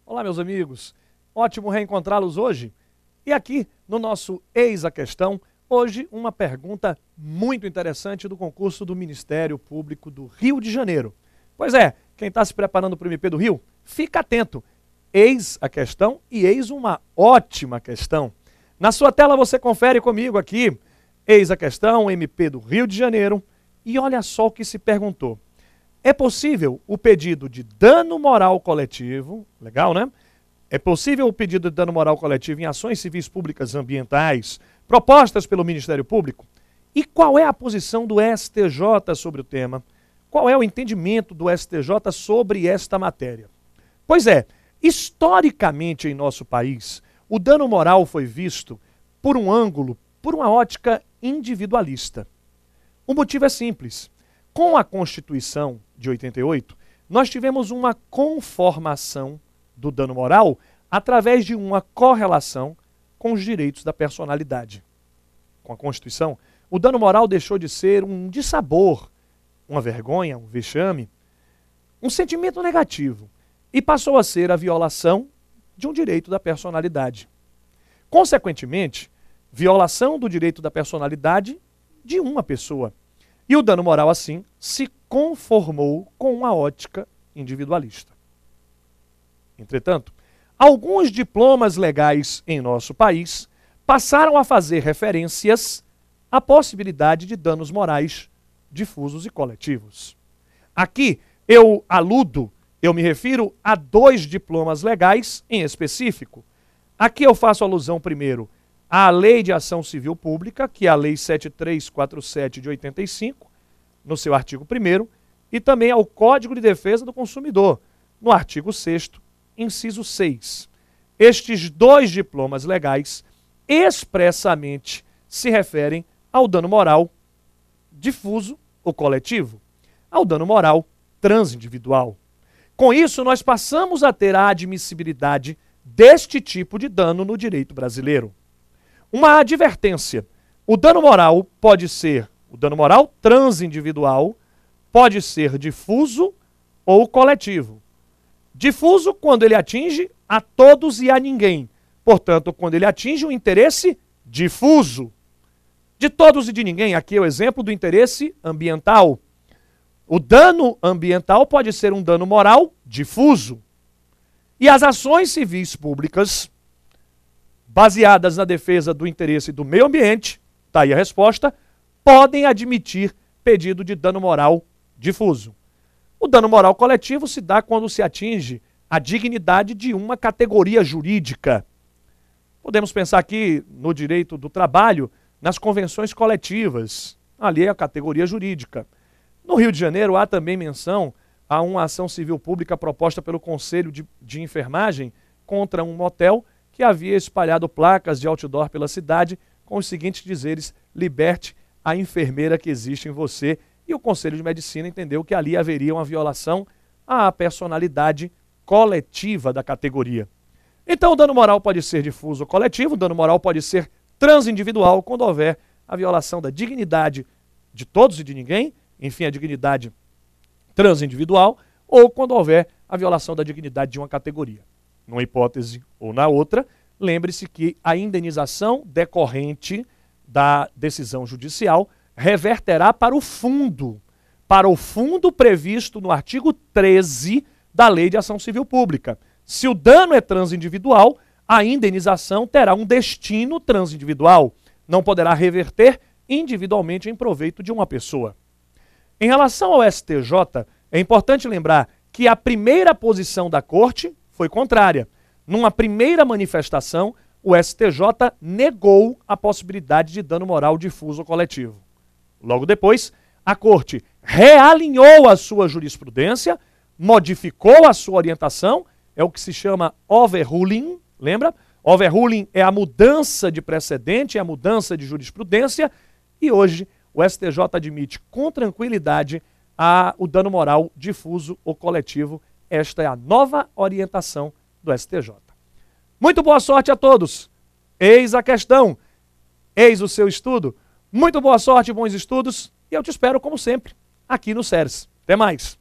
Olá, meus amigos. Ótimo reencontrá-los hoje. E aqui, no nosso Eis a Questão, hoje uma pergunta muito interessante do concurso do Ministério Público do Rio de Janeiro. Pois é, quem está se preparando para o MP do Rio, fica atento. Eis a questão e eis uma ótima questão. Na sua tela você confere comigo aqui, eis a questão, MP do Rio de Janeiro, e olha só o que se perguntou. É possível o pedido de dano moral coletivo, legal, né? É possível o pedido de dano moral coletivo em ações civis públicas ambientais propostas pelo Ministério Público? E qual é a posição do STJ sobre o tema? Qual é o entendimento do STJ sobre esta matéria? Pois é, historicamente em nosso país, o dano moral foi visto por um ângulo, por uma ótica individualista. O motivo é simples. Com a Constituição de 88, nós tivemos uma conformação do dano moral através de uma correlação com os direitos da personalidade. Com a Constituição, o dano moral deixou de ser um dissabor, uma vergonha, um vexame, um sentimento negativo, e passou a ser a violação de um direito da personalidade. Consequentemente, violação do direito da personalidade de uma pessoa. E o dano moral, assim, se conformou com uma ótica individualista. Entretanto, alguns diplomas legais em nosso país passaram a fazer referências à possibilidade de danos morais difusos e coletivos. Aqui eu me refiro a 2 diplomas legais em específico. Aqui eu faço alusão primeiro à Lei de Ação Civil Pública, que é a Lei 7347 de 85, no seu artigo 1º, e também ao Código de Defesa do Consumidor, no artigo 6º, inciso 6. Estes 2 diplomas legais expressamente se referem ao dano moral difuso ou coletivo, ao dano moral transindividual. Com isso, nós passamos a ter a admissibilidade deste tipo de dano no direito brasileiro. Uma advertência: o dano moral transindividual pode ser difuso ou coletivo. Difuso quando ele atinge a todos e a ninguém. Portanto, quando ele atinge um interesse difuso. De todos e de ninguém, aqui é o exemplo do interesse ambiental. O dano ambiental pode ser um dano moral difuso. E as ações civis públicas, baseadas na defesa do interesse do meio ambiente, está aí a resposta, podem admitir pedido de dano moral difuso. O dano moral coletivo se dá quando se atinge a dignidade de uma categoria jurídica. Podemos pensar aqui no direito do trabalho, nas convenções coletivas. Ali é a categoria jurídica. No Rio de Janeiro há também menção a uma ação civil pública proposta pelo Conselho de Enfermagem contra um motel que havia espalhado placas de outdoor pela cidade com os seguintes dizeres: liberte a enfermeira que existe em você. E o Conselho de Medicina entendeu que ali haveria uma violação à personalidade coletiva da categoria. Então o dano moral pode ser difuso ou coletivo, o dano moral pode ser transindividual quando houver a violação da dignidade de todos e de ninguém, enfim, a dignidade transindividual, ou quando houver a violação da dignidade de uma categoria. Numa hipótese ou na outra, lembre-se que a indenização decorrente da decisão judicial reverterá para o fundo previsto no artigo 13 da Lei de Ação Civil Pública. Se o dano é transindividual, a indenização terá um destino transindividual, não poderá reverter individualmente em proveito de uma pessoa. Em relação ao STJ, é importante lembrar que a primeira posição da Corte foi contrária. Numa primeira manifestação, o STJ negou a possibilidade de dano moral difuso ou coletivo. Logo depois, a Corte realinhou a sua jurisprudência, modificou a sua orientação, é o que se chama overruling, lembra? Overruling é a mudança de precedente, é a mudança de jurisprudência, e hoje o STJ admite com tranquilidade o dano moral difuso ou coletivo. Esta é a nova orientação do STJ. Muito boa sorte a todos. Eis a questão. Eis o seu estudo. Muito boa sorte, bons estudos. E eu te espero, como sempre, aqui no SERES. Até mais.